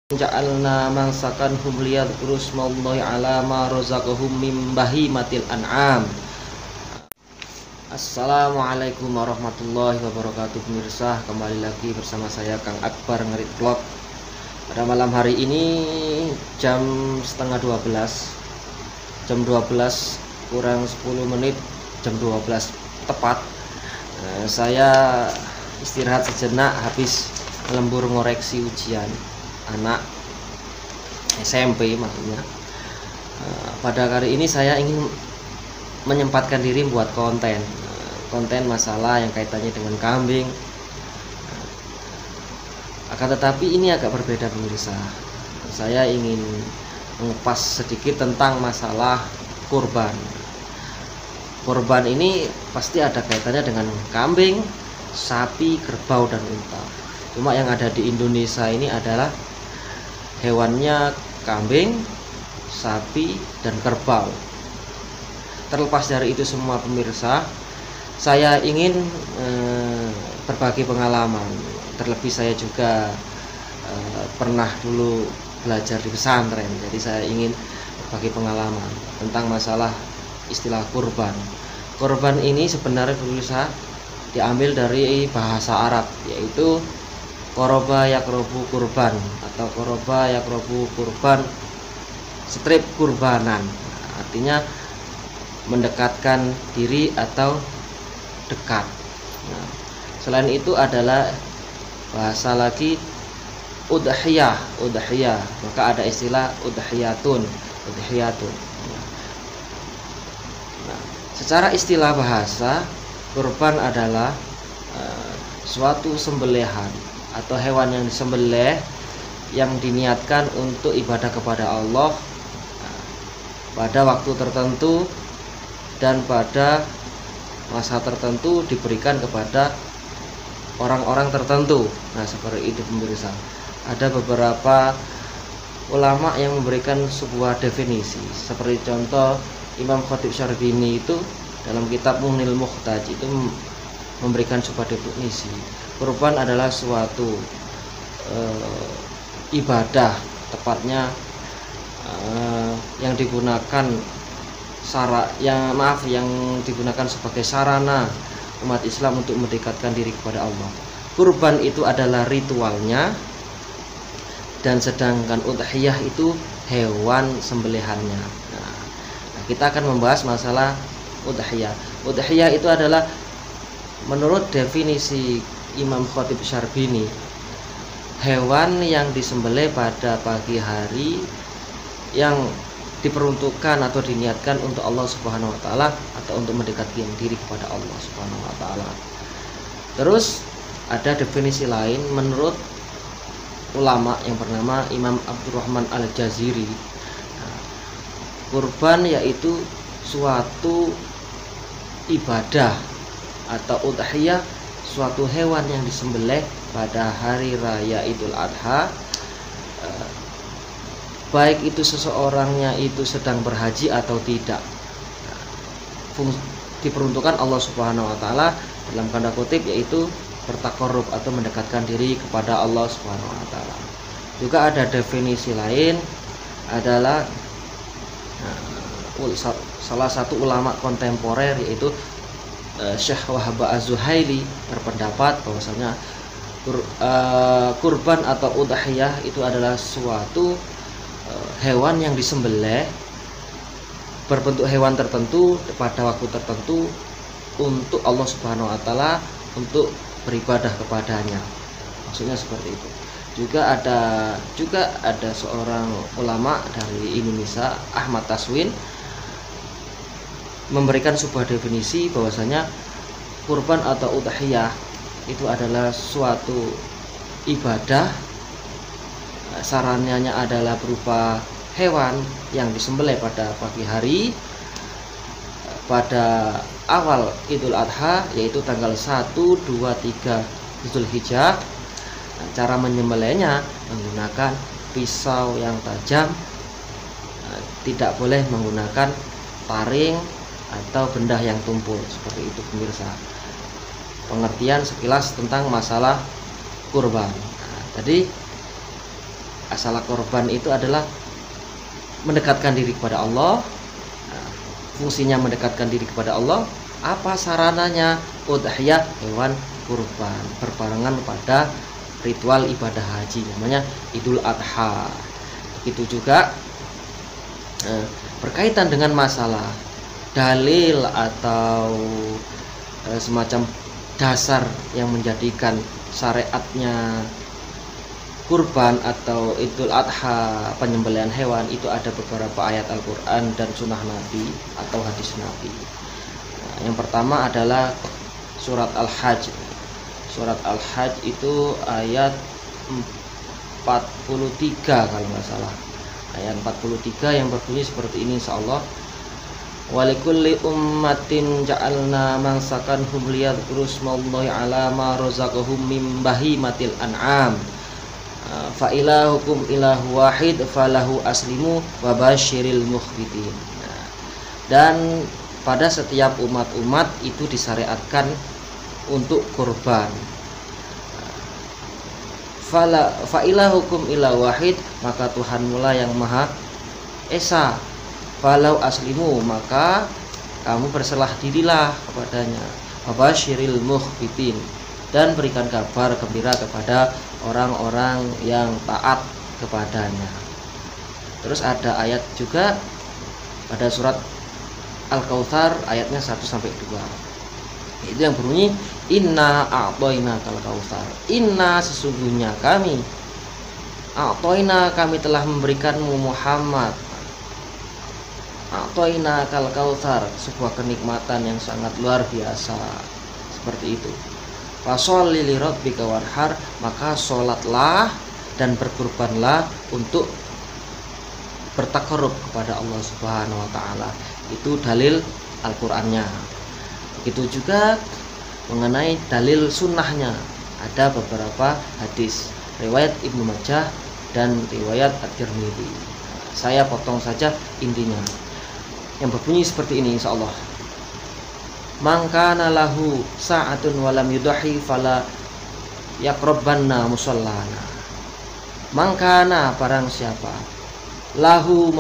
ja'alna mansakanhum liyadhkuru ismallahi ala ma razaqahum min bahimatil an'am. Assalamualaikum warahmatullahi wabarakatuh. Pemirsa, kembali lagi bersama saya Kang Akbar Ngerit Vlog. Pada malam hari ini jam setengah 12, jam 12 kurang 10 menit, jam 12 tepat, saya istirahat sejenak habis lembur ngoreksi ujian anak SMP maksudnya. Pada kali ini saya ingin menyempatkan diri buat konten masalah yang kaitannya dengan kambing. Akan tetapi ini agak berbeda pemirsa. Saya ingin mengupas sedikit tentang masalah kurban. Kurban ini pasti ada kaitannya dengan kambing, sapi, kerbau, dan unta. Cuma yang ada di Indonesia ini adalah hewannya kambing, sapi, dan kerbau. Terlepas dari itu semua pemirsa, saya ingin berbagi pengalaman. Terlebih saya juga pernah dulu belajar di pesantren, jadi saya ingin berbagi pengalaman tentang masalah istilah kurban. Kurban ini sebenarnya pemirsa diambil dari bahasa Arab, yaitu koroba yakrobu kurban atau koroba yakrobu kurban strip kurbanan, artinya mendekatkan diri atau dekat. Nah, selain itu adalah bahasa lagi udhiyah, maka ada istilah udhiyatun. Nah, secara istilah bahasa, kurban adalah suatu sembelihan atau hewan yang disembelih yang diniatkan untuk ibadah kepada Allah pada waktu tertentu dan pada masa tertentu, diberikan kepada orang-orang tertentu. Nah, seperti itu pemirsa. Ada beberapa ulama yang memberikan sebuah definisi, seperti contoh Imam Khatib Syarbini itu dalam kitab Muhnil Muhtaj itu memberikan sebuah definisi. Kurban adalah suatu ibadah, tepatnya yang digunakan yang digunakan sebagai sarana umat Islam untuk mendekatkan diri kepada Allah. Kurban itu adalah ritualnya, dan sedangkan udhiyah itu hewan sembelihannya. Nah, kita akan membahas masalah udhiyah. Udhiyah itu adalah menurut definisi Imam Khatib Syarbini, hewan yang disembelih pada pagi hari yang diperuntukkan atau diniatkan untuk Allah Subhanahu wa taala atau untuk mendekatkan diri kepada Allah Subhanahu wa taala. Terus ada definisi lain menurut ulama yang bernama Imam Abdurrahman Al-Jaziri. Nah, kurban yaitu suatu ibadah atau udhiyah, suatu hewan yang disembelih pada hari raya Idul Adha, baik itu seseorangnya itu sedang berhaji atau tidak. Diperuntukkan Allah Subhanahu wa taala dalam tanda kutip, yaitu bertakarrub atau mendekatkan diri kepada Allah Subhanahu wa taala. Juga ada definisi lain adalah salah satu ulama kontemporer, yaitu Syekh Wahab Az-Zuhaili, berpendapat bahwasanya kurban atau udhiyah itu adalah suatu hewan yang disembelih berbentuk hewan tertentu pada waktu tertentu untuk Allah Subhanahu wa taala, untuk beribadah kepadanya. Maksudnya seperti itu. Juga ada seorang ulama dari Indonesia, Ahmad Taswin, memberikan sebuah definisi bahwasanya kurban atau udhiyah itu adalah suatu ibadah, sarannya adalah berupa hewan yang disembelih pada pagi hari pada awal Idul Adha, yaitu tanggal 1, 2, 3 Zulhijjah. Cara menyembelihnya menggunakan pisau yang tajam, tidak boleh menggunakan taring atau benda yang tumpul. Seperti itu pemirsa, pengertian sekilas tentang masalah kurban. Tadi Asalah korban itu adalah mendekatkan diri kepada Allah. Fungsinya mendekatkan diri kepada Allah. Apa sarananya? Udhiyah, hewan kurban, berbarengan pada ritual ibadah haji, namanya Idul Adha. Itu juga berkaitan dengan masalah dalil atau semacam dasar yang menjadikan syariatnya kurban atau Idul Adha, penyembelihan hewan, itu ada beberapa ayat Al-Quran dan sunnah Nabi atau hadis Nabi. Yang pertama adalah surat Al-Hajj. Surat Al-Hajj itu ayat 43 kalau nggak salah. Ayat 43 yang berbunyi seperti ini, insyaallah. Walikulli ummatin ja'alna mansakan hum liyadhkuru smallahi ala ma razaqahum min bahimatil an'am. Fa ilahukum ilahu wahid falahu aslimu wa basyiril mukhbitin. Dan pada setiap umat-umat itu disyariatkan untuk kurban. Fa ilahukum ilahu wahid, maka Tuhanmulah yang Maha Esa. Falau aslimu, maka kamu berserah dirilah kepadanya. Wa basyiril mukhbitin, dan berikan kabar gembira kepada orang-orang yang taat kepadanya. Terus ada ayat juga pada surat Al-Kautsar ayatnya 1-2. Itu yang berbunyi inna a'thainakal kautsar. Inna, sesungguhnya kami, a'thaina, kami telah memberikanmu Muhammad, a'thainakal kautsar, sebuah kenikmatan yang sangat luar biasa. Seperti itu. Fasholli li rabbika wanhar, maka sholatlah dan berkurbanlah untuk bertakarrub kepada Allah Subhanahu wa taala. Itu dalil Al-Qur'annya. Begitu juga mengenai dalil sunnahnya, ada beberapa hadis riwayat Ibnu Majah dan riwayat At-Tirmidzi. Saya potong saja intinya yang berbunyi seperti ini, insyaallah. Mangkana lahu sa'atun walam yudahi fala yaqrabanna musallana. Mangkana, barang siapa, lahu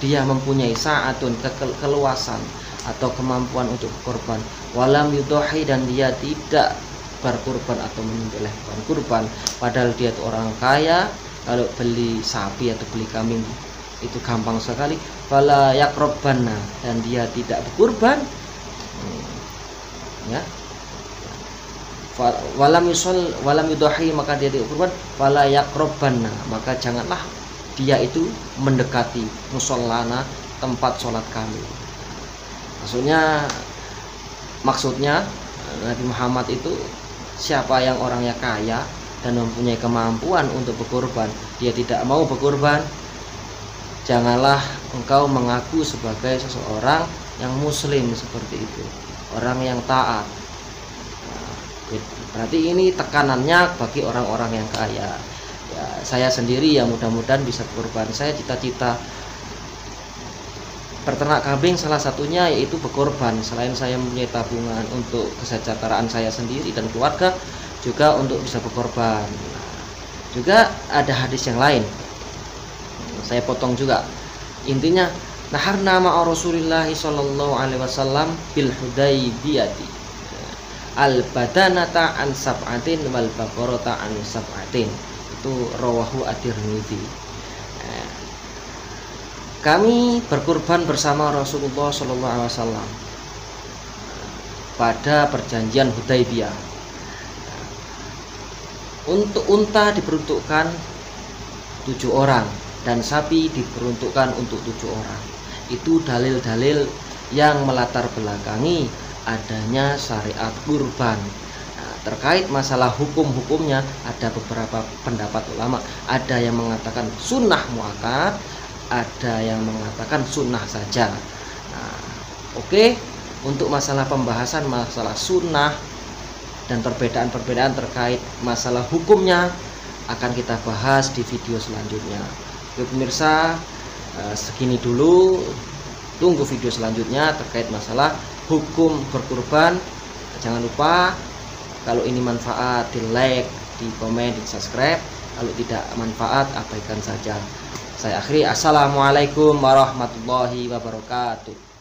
dia mempunyai sa'atun, keluasan atau kemampuan untuk korban, walam yudahi, dan dia tidak berkurban atau menyembelih kurban, padahal dia itu orang kaya, kalau beli sapi atau beli kambing itu gampang sekali. Fala yaqrabanna, dan dia tidak berkurban, ya. Walam yudahi, maka dia tidak berkurban. Fala yaqrabanna, maka janganlah dia itu mendekati musallana, tempat sholat kami. Maksudnya Nabi Muhammad itu siapa yang orangnya kaya dan mempunyai kemampuan untuk berkurban, dia tidak mau berkurban, janganlah engkau mengaku sebagai seseorang yang muslim seperti itu, orang yang taat. Berarti ini tekanannya bagi orang-orang yang kaya. Ya, saya sendiri ya mudah-mudahan bisa berkurban. Saya cita-cita berternak kambing, salah satunya yaitu berkorban. Selain saya mempunyai tabungan untuk kesejahteraan saya sendiri dan keluarga, juga untuk bisa berkorban. Juga ada hadis yang lain, saya potong juga. Intinya, naharna ma'a Rasulillah sallallahu alaihi wasallam bil Hudaybiyati al badanata an sab'atin wal baqarata an sab'atin. Itu rawahu At-Tirmidzi. Kami berkurban bersama Rasulullah sallallahu alaihi wasallam pada perjanjian Hudaybiyah. Untuk unta diperuntukkan 7 orang dan sapi diperuntukkan untuk 7 orang. Itu dalil-dalil yang melatar belakangi adanya syariat kurban. Terkait masalah hukum-hukumnya ada beberapa pendapat ulama. Ada yang mengatakan sunnah muakkad, ada yang mengatakan sunnah saja. Oke. Untuk masalah pembahasan masalah sunnah dan perbedaan-perbedaan terkait masalah hukumnya akan kita bahas di video selanjutnya. Oke pemirsa, segini dulu. Tunggu video selanjutnya terkait masalah hukum berkurban. Jangan lupa kalau ini manfaat, di like, di komen, di subscribe. Kalau tidak manfaat, abaikan saja. Saya akhiri. Assalamualaikum warahmatullahi wabarakatuh.